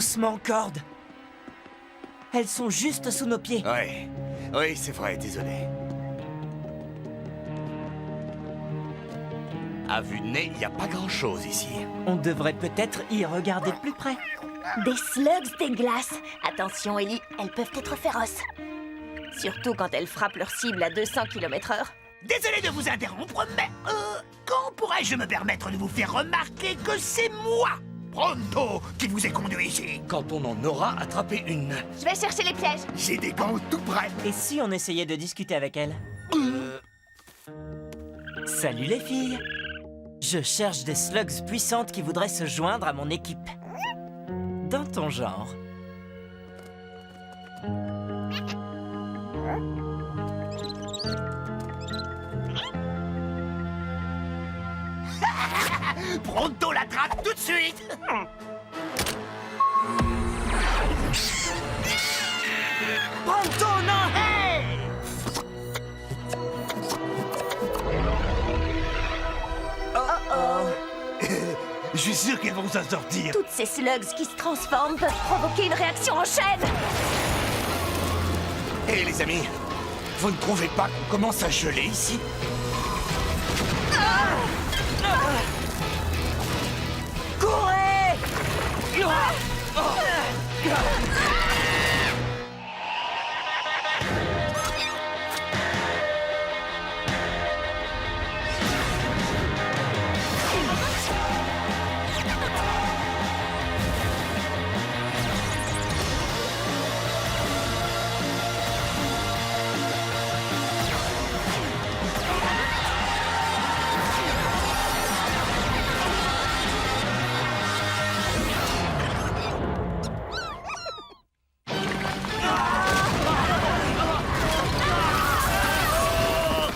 Doucement, Cord. Elles sont juste sous nos pieds. Ouais. Oui, c'est vrai, désolé. À vue de nez, il n'y a pas grand-chose ici. On devrait peut-être y regarder de plus près. Des slugs des glaces. Attention, Ellie, elles peuvent être féroces. Surtout quand elles frappent leur cible à 200 km/h. Désolé de vous interrompre, mais quand pourrais-je me permettre de vous faire remarquer que c'est moi, Pronto, qui vous ai conduit ici? Quand on en aura attrapé une. Je vais chercher les pièges. J'ai des gants tout prêts. Et si on essayait de discuter avec elle? Salut les filles. Je cherche des slugs puissantes qui voudraient se joindre à mon équipe. Dans ton genre. Pronto l'attrape tout de suite. Pronto, non! Hey! Je suis sûr qu'elles vont s'en sortir. Toutes ces slugs qui se transforment peuvent provoquer une réaction en chaîne. Hé les amis, vous ne trouvez pas qu'on commence à geler ici? Courez!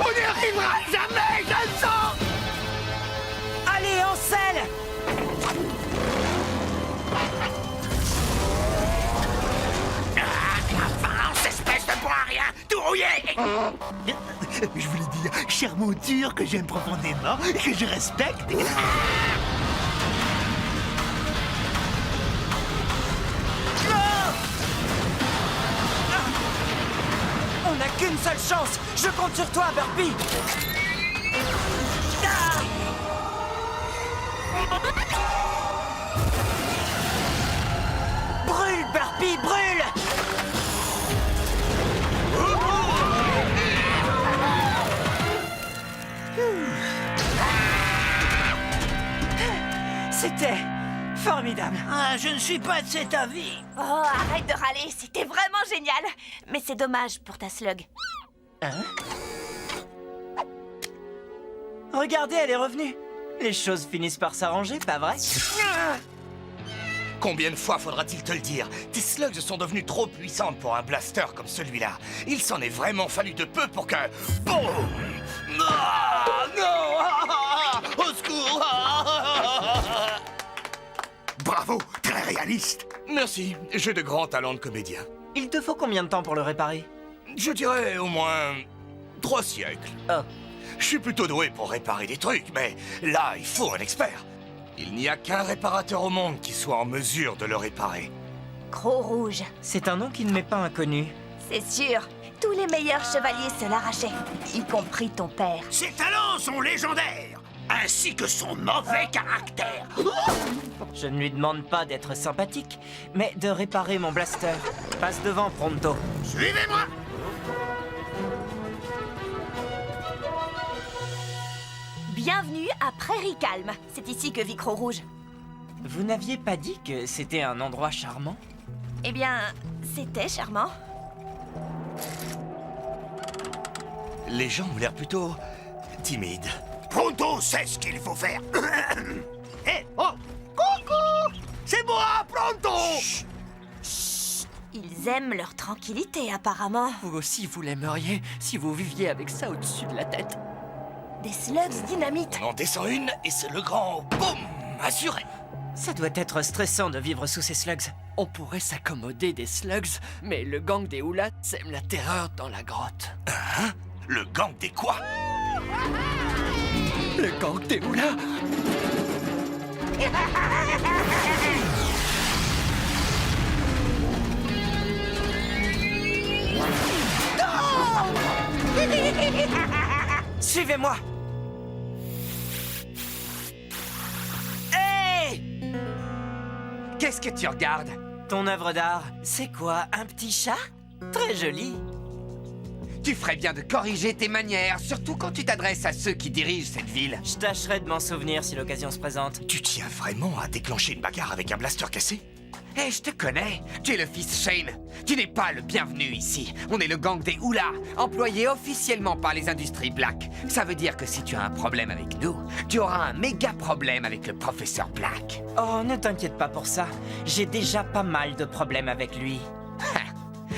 On n'y arrivera jamais, je le sens. Allez, en selle! Avance, espèce de bon à rien, tout rouillé. Je voulais dire, chère monture que j'aime profondément et que je respecte. On n'a qu'une seule chance! Je compte sur toi, Burpee! Brûle, Burpee, brûle! C'était formidable. Ah, je ne suis pas de cet avis. Oh, arrête de râler, c'était vraiment génial. Mais c'est dommage pour ta slug. Regardez, elle est revenue. Les choses finissent par s'arranger, pas vrai? Combien de fois faudra-t-il te le dire? Tes slugs sont devenus trop puissantes pour un blaster comme celui-là. Il s'en est vraiment fallu de peu pour que... Boum! Ah, non! Ah, au secours! Ah. Bravo, très réaliste. Merci, j'ai de grands talents de comédien. Il te faut combien de temps pour le réparer? Je dirais au moins 3 siècles. Oh. Je suis plutôt doué pour réparer des trucs, mais là, il faut un expert. Il n'y a qu'un réparateur au monde qui soit en mesure de le réparer. Gros rouge. C'est un nom qui ne m'est pas inconnu. C'est sûr. Tous les meilleurs chevaliers se l'arrachaient, y compris ton père. Ses talents sont légendaires, ainsi que son mauvais caractère. Je ne lui demande pas d'être sympathique, mais de réparer mon blaster. Passe devant, Pronto. Suivez-moi. Bienvenue à Prairie Calme. C'est ici que vit Gros Rouge. Vous n'aviez pas dit que c'était un endroit charmant? Eh bien, c'était charmant. Les gens ont l'air plutôt timides. Pronto sait ce qu'il faut faire. Hé, oh, coucou. C'est moi, Pronto. Ils aiment leur tranquillité, apparemment. Vous aussi, vous l'aimeriez si vous viviez avec ça au-dessus de la tête. Des slugs dynamite. On en descend une et c'est le grand boum assuré. Ça doit être stressant de vivre sous ces slugs. On pourrait s'accommoder des slugs, mais le gang des Houlats sème la terreur dans la grotte. Hein? Le gang des quoi? Le gang des Houlats! Suivez-moi. Hé! Qu'est-ce que tu regardes? Ton œuvre d'art, c'est quoi, un petit chat? Très joli. Tu ferais bien de corriger tes manières, surtout quand tu t'adresses à ceux qui dirigent cette ville. Je tâcherai de m'en souvenir si l'occasion se présente. Tu tiens vraiment à déclencher une bagarre avec un blaster cassé? Hé, je te connais. Tu es le fils Shane. Tu n'es pas le bienvenu ici. On est le gang des Houlas, employé officiellement par les industries Black. Ça veut dire que si tu as un problème avec nous, tu auras un méga problème avec le professeur Black. Oh, ne t'inquiète pas pour ça. J'ai déjà pas mal de problèmes avec lui.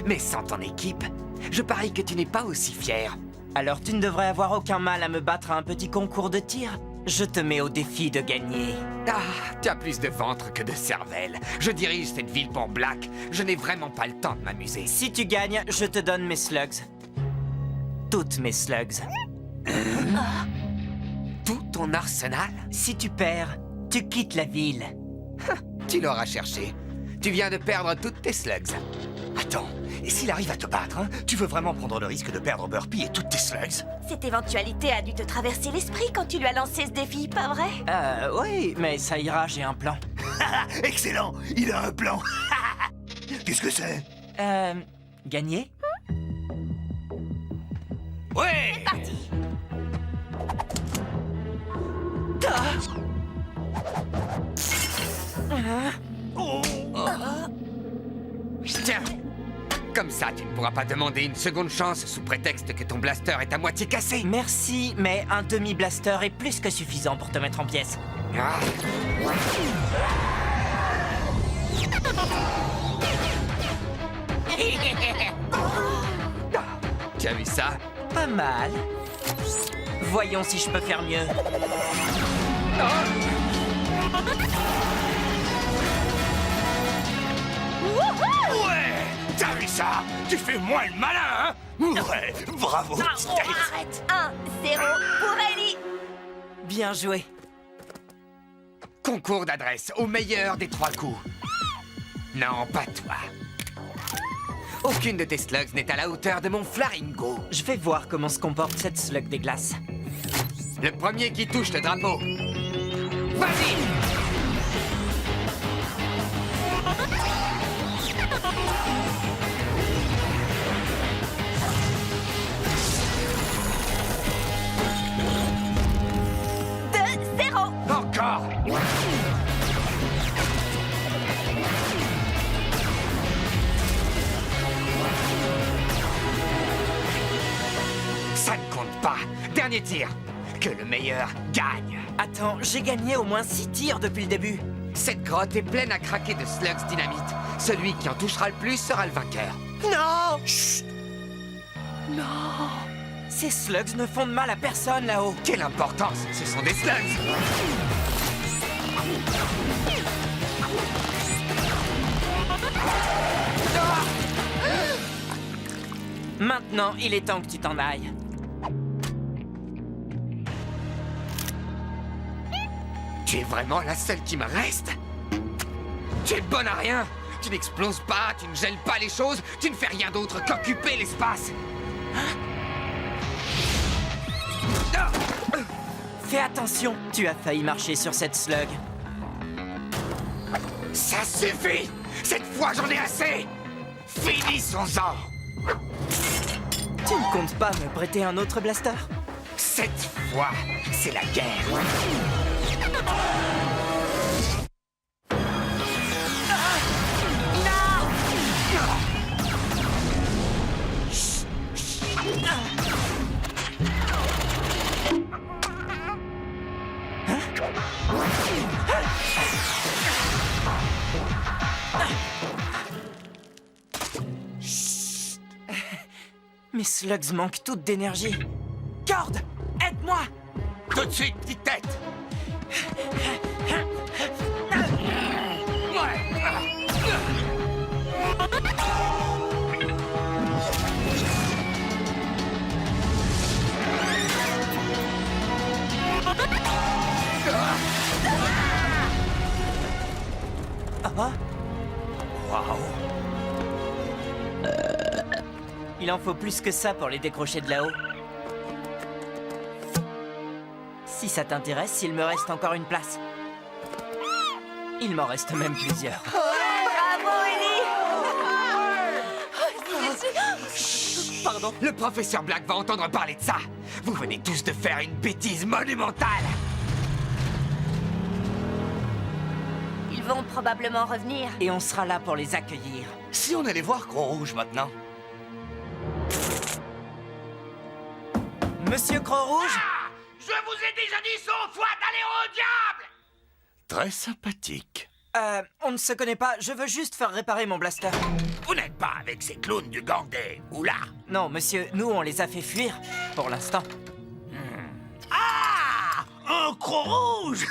Mais sans ton équipe, je parie que tu n'es pas aussi fier. Alors tu ne devrais avoir aucun mal à me battre à un petit concours de tir. Je te mets au défi de gagner. Ah, tu as plus de ventre que de cervelle. Je dirige cette ville pour Black. Je n'ai vraiment pas le temps de m'amuser. Si tu gagnes, je te donne mes slugs. Toutes mes slugs. Tout ton arsenal? Si tu perds, tu quittes la ville. Tu l'auras cherché. Tu viens de perdre toutes tes slugs. Attends, et s'il arrive à te battre, hein, tu veux vraiment prendre le risque de perdre Burpee et toutes tes slugs? Cette éventualité a dû te traverser l'esprit quand tu lui as lancé ce défi, pas vrai? Oui, mais ça ira, j'ai un plan. Excellent, il a un plan. Qu'est-ce que c'est? Gagner? Ouais! Parti. Tiens. Comme ça, tu ne pourras pas demander une seconde chance sous prétexte que ton blaster est à moitié cassé. Merci, mais un demi-blaster est plus que suffisant pour te mettre en pièces. Ah. Tu as vu ça? Pas mal. Voyons si je peux faire mieux. Ouais! T'as vu ça? Tu fais moins le malin, hein? Ouais, bravo, petite tête. Arrête. 1-0 pour Ellie. Bien joué. Concours d'adresse au meilleur des 3 coups. Non, pas toi. Aucune de tes slugs n'est à la hauteur de mon Flaringo. Je vais voir comment se comporte cette slug des glaces. Le premier qui touche le drapeau. Vas-y! Encore! Ça ne compte pas. Dernier tir. Que le meilleur gagne. Attends, j'ai gagné au moins 6 tirs depuis le début. Cette grotte est pleine à craquer de slugs dynamite. Celui qui en touchera le plus sera le vainqueur. Non! Chut! Non! Ces slugs ne font de mal à personne là-haut. Quelle importance! Ce sont des slugs! Maintenant, il est temps que tu t'en ailles. Tu es vraiment la seule qui me reste? Tu es bonne à rien! Tu n'exploses pas, tu ne gèles pas les choses, tu ne fais rien d'autre qu'occuper l'espace! Fais attention, tu as failli marcher sur cette slug. Ça suffit! Cette fois, j'en ai assez! Finissons-en! Tu ne comptes pas me prêter un autre blaster? Cette fois, c'est la guerre! Mes slugs manquent toutes d'énergie. Cord, aide-moi! Tout de suite, petite tête! Ah, Waouh! il en faut plus que ça pour les décrocher de là-haut. Si ça t'intéresse, il me reste encore une place. Il m'en reste même plusieurs. Bravo, Ellie! Pardon. Le professeur Black va entendre parler de ça. Vous venez tous de faire une bêtise monumentale. Ils vont probablement revenir. Et on sera là pour les accueillir. Si on allait voir Croc-Rouge maintenant. Monsieur Croc-Rouge? Je vous ai déjà dit 100 fois d'aller au diable! Très sympathique. On ne se connaît pas. Je veux juste faire réparer mon blaster. Vous n'êtes pas avec ces clowns du gang des Oula? Non, monsieur, nous, on les a fait fuir. Pour l'instant. Ah! Un Croc-Rouge!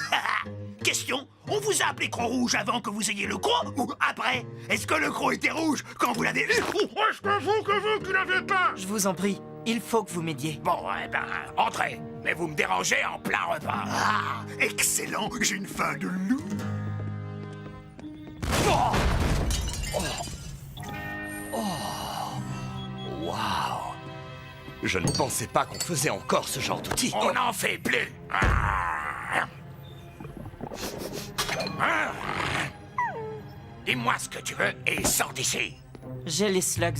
Question, on vous a appelé Croc-Rouge avant que vous ayez le croc ou après? Est-ce que le croc était rouge quand vous l'avez eu? Ou est-ce que vous qui l'avez pas? Je vous en prie, il faut que vous m'aidiez. Bon, eh ben, entrez. Mais vous me dérangez en plein repas. Ah, excellent, j'ai une faim de loup. Waouh! Je ne pensais pas qu'on faisait encore ce genre d'outils. On n'en fait plus. Dis-moi ce que tu veux et sors d'ici. J'ai les slugs.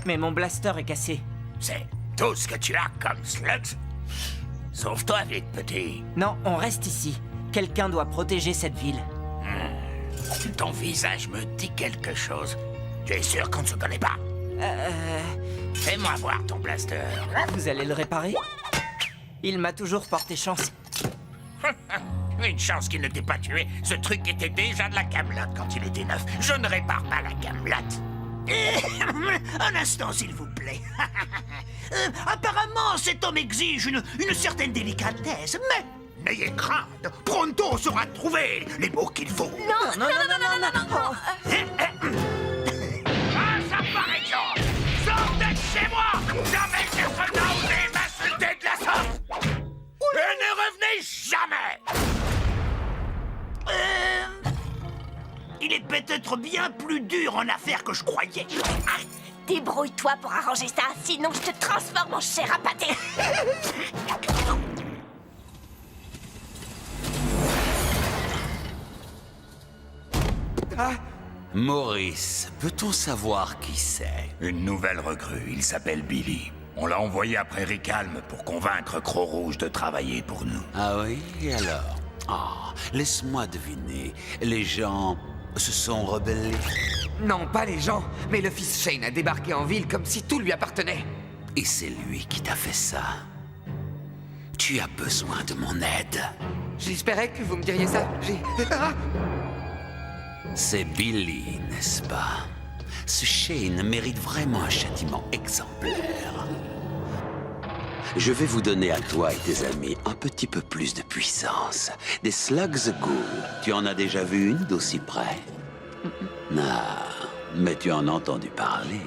Mais mon blaster est cassé. C'est tout ce que tu as comme slugs? Sauve-toi vite, petit. Non, on reste ici. Quelqu'un doit protéger cette ville. Ton visage me dit quelque chose. Tu es sûr qu'on ne se connaît pas? Fais-moi voir ton blaster. Vous allez le réparer? Il m'a toujours porté chance. Une chance qu'il ne t'ait pas tué. Ce truc était déjà de la camelote quand il était neuf. Je ne répare pas la camelote. Un instant, s'il vous plaît. Apparemment, cet homme exige une certaine délicatesse, mais n'ayez crainte. Pronto saura trouver les mots qu'il faut. Non, non, non, non, non, non, non. Ah, ça paraît genre. Sortez de chez moi. Jamais personne n'a osé m'insulter de la sorte. Et ne revenez jamais. Il est peut-être bien plus dur en affaires que je croyais. Débrouille-toi pour arranger ça, sinon je te transforme en chair à pâté. Maurice, peut-on savoir qui c'est? Une nouvelle recrue, il s'appelle Billy. On l'a envoyé après Ricalme pour convaincre Croc-Rouge de travailler pour nous. Ah oui, et alors? Ah, laisse-moi deviner. Les gens se sont rebellés? Non, pas les gens, mais le fils Shane a débarqué en ville comme si tout lui appartenait. Et c'est lui qui t'a fait ça? Tu as besoin de mon aide. J'espérais que vous me diriez ça. Ah! C'est Billy, n'est-ce pas? Ce Shane mérite vraiment un châtiment exemplaire. Je vais vous donner à toi et tes amis un petit peu plus de puissance. Des slugs ghouls. Tu en as déjà vu une d'aussi près? Ah, mais tu en as entendu parler.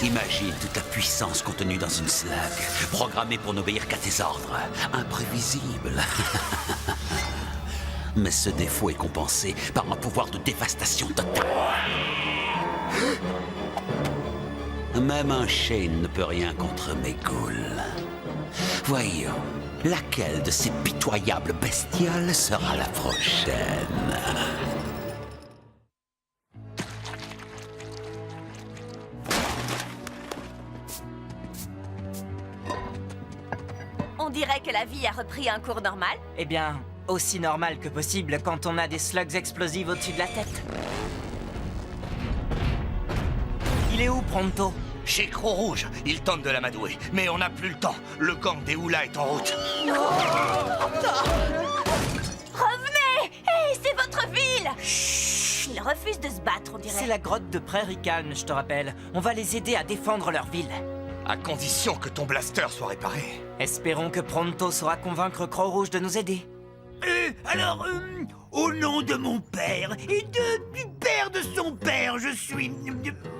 Imagine toute la puissance contenue dans une slug, programmée pour n'obéir qu'à tes ordres. Imprévisible. Mais ce défaut est compensé par un pouvoir de dévastation totale. Même un Shane ne peut rien contre mes ghouls. Voyons, laquelle de ces pitoyables bestioles sera la prochaine? On dirait que la vie a repris un cours normal. Eh bien, aussi normal que possible quand on a des slugs explosifs au-dessus de la tête. Il est où, Pronto? Chez Croc-Rouge, il tente de l'amadouer, mais on n'a plus le temps. Le gang des Oula est en route. Revenez! Hé, c'est votre ville! Chut, ils refusent de se battre, on dirait. C'est la grotte de Prairie Calme, je te rappelle. On va les aider à défendre leur ville. À condition que ton blaster soit réparé. Espérons que Pronto saura convaincre Croc-Rouge de nous aider. Alors, au nom de mon père et du père de son père, je suis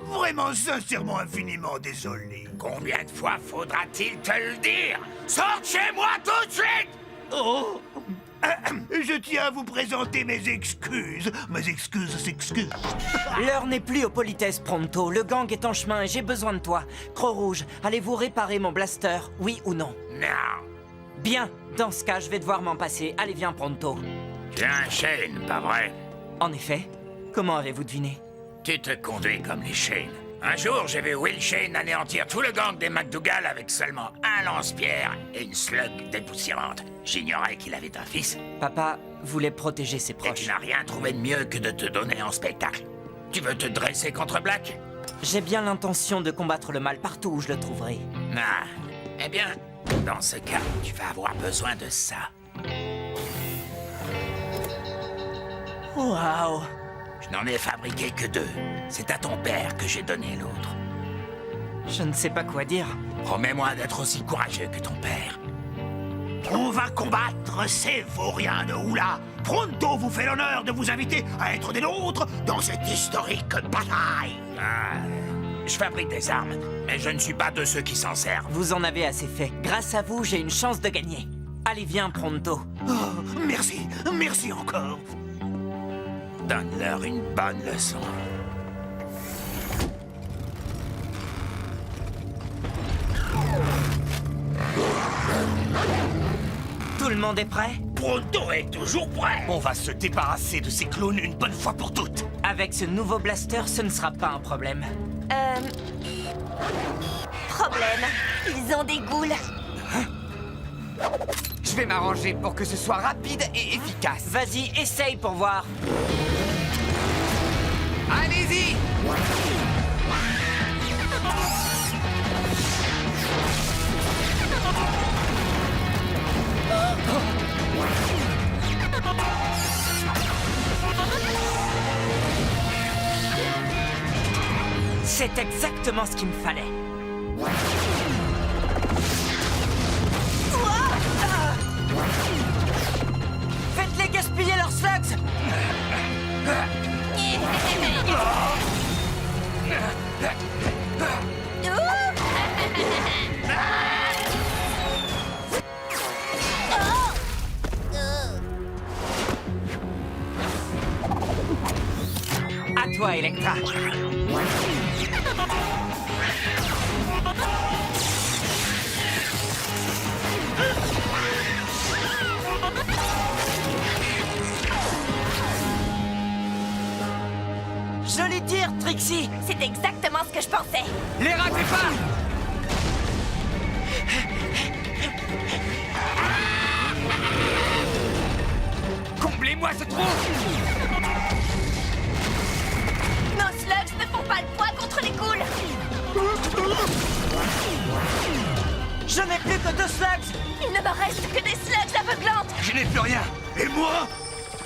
vraiment sincèrement infiniment désolé. Combien de fois faudra-t-il te le dire? Sors de chez moi tout de suite! Oh, Je tiens à vous présenter mes excuses. Mes excuses s'excusent. L'heure n'est plus aux politesses, Pronto. Le gang est en chemin et j'ai besoin de toi. Croc-Rouge, allez-vous réparer mon blaster, oui ou non? Non. Bien, dans ce cas, je vais devoir m'en passer. Allez, viens, Pronto. Tu as un Shane, pas vrai? En effet, comment avez-vous deviné? Tu te conduis comme les Shane. Un jour, j'ai vu Will Shane anéantir tout le gang des McDougal avec seulement un lance-pierre et une slug dépoussiérante. J'ignorais qu'il avait un fils. Papa voulait protéger ses Et proches. tu n'as rien trouvé de mieux que de te donner en spectacle. Tu veux te dresser contre Black? J'ai bien l'intention de combattre le mal partout où je le trouverai. Ah, eh bien, dans ce cas, tu vas avoir besoin de ça. Waouh! Je n'en ai fabriqué que 2. C'est à ton père que j'ai donné l'autre. Je ne sais pas quoi dire. Promets-moi d'être aussi courageux que ton père. On va combattre ces vauriens de Oula. Pronto vous fait l'honneur de vous inviter à être des nôtres dans cette historique bataille. Ah, je fabrique des armes, mais je ne suis pas de ceux qui s'en servent. Vous en avez assez fait. Grâce à vous, j'ai une chance de gagner. Allez, viens, Pronto. Oh, merci, merci encore. Donne-leur une bonne leçon. Tout le monde est prêt? Pronto est toujours prêt. On va se débarrasser de ces clones une bonne fois pour toutes. Avec ce nouveau blaster, ce ne sera pas un problème. Problème, ils ont des ghouls. Je vais m'arranger pour que ce soit rapide et efficace. Vas-y, essaye pour voir. Allez-y! C'est exactement ce qu'il me fallait. Faites-les gaspiller leurs slugs! À toi, Electra. Joli tir, Trixie. C'est exactement ce que je pensais. Les ratez pas! Comblez-moi ce trou! Nos slugs ne font pas le poids contre les ghouls. Je n'ai plus que 2 slugs. Il ne me reste que des slugs aveuglantes. Je n'ai plus rien. Et moi?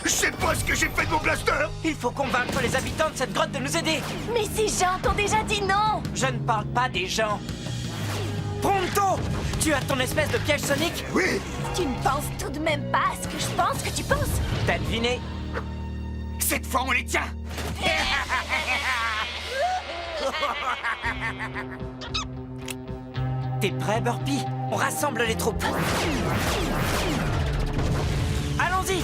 Je sais pas ce que j'ai fait de mon blaster. Il faut convaincre les habitants de cette grotte de nous aider. Mais ces gens t'ont déjà dit non. Je ne parle pas des gens. Pronto! Tu as ton espèce de piège sonique? Oui. Tu ne penses tout de même pas à ce que je pense que tu penses. T'as deviné? Cette fois, on les tient! T'es prêt, Burpee? On rassemble les troupes. Allons-y!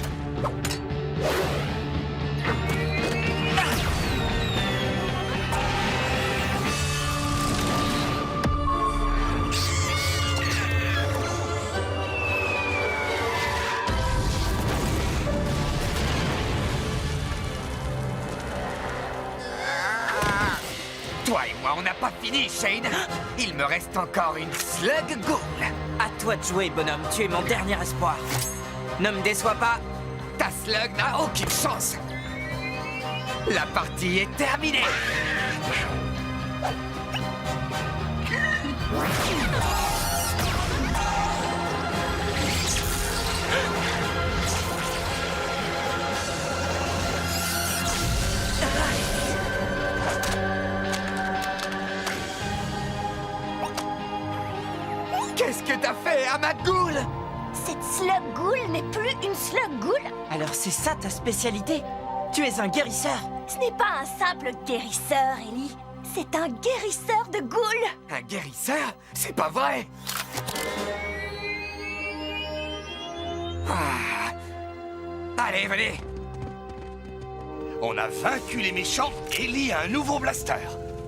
Toi et moi, on n'a pas fini, Shane! Il me reste encore une slug ghoul! À toi de jouer, bonhomme. Tu es mon dernier espoir. Ne me déçois pas. Ta slug n'a aucune chance! La partie est terminée! Qu'est-ce que t'as fait à ma ghoul? Cette slug ghoul n'est plus une slug ghoul. Alors c'est ça ta spécialité? Tu es un guérisseur. Ce n'est pas un simple guérisseur, Ellie. C'est un guérisseur de ghouls. Un guérisseur? C'est pas vrai! Ah, Allez, venez. On a vaincu les méchants et Ellie a un nouveau blaster.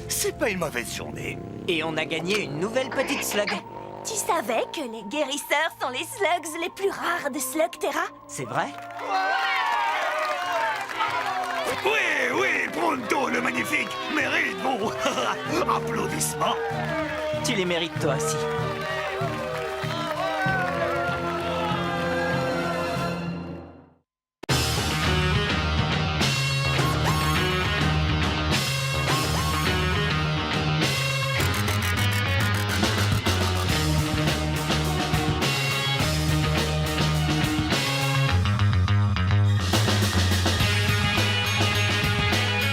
C'est pas une mauvaise journée. Et on a gagné une nouvelle petite slug. Tu savais que les guérisseurs sont les slugs les plus rares de Slugterra? C'est vrai? Oui, Pronto le magnifique mérite vos applaudissements. Tu les mérites toi aussi.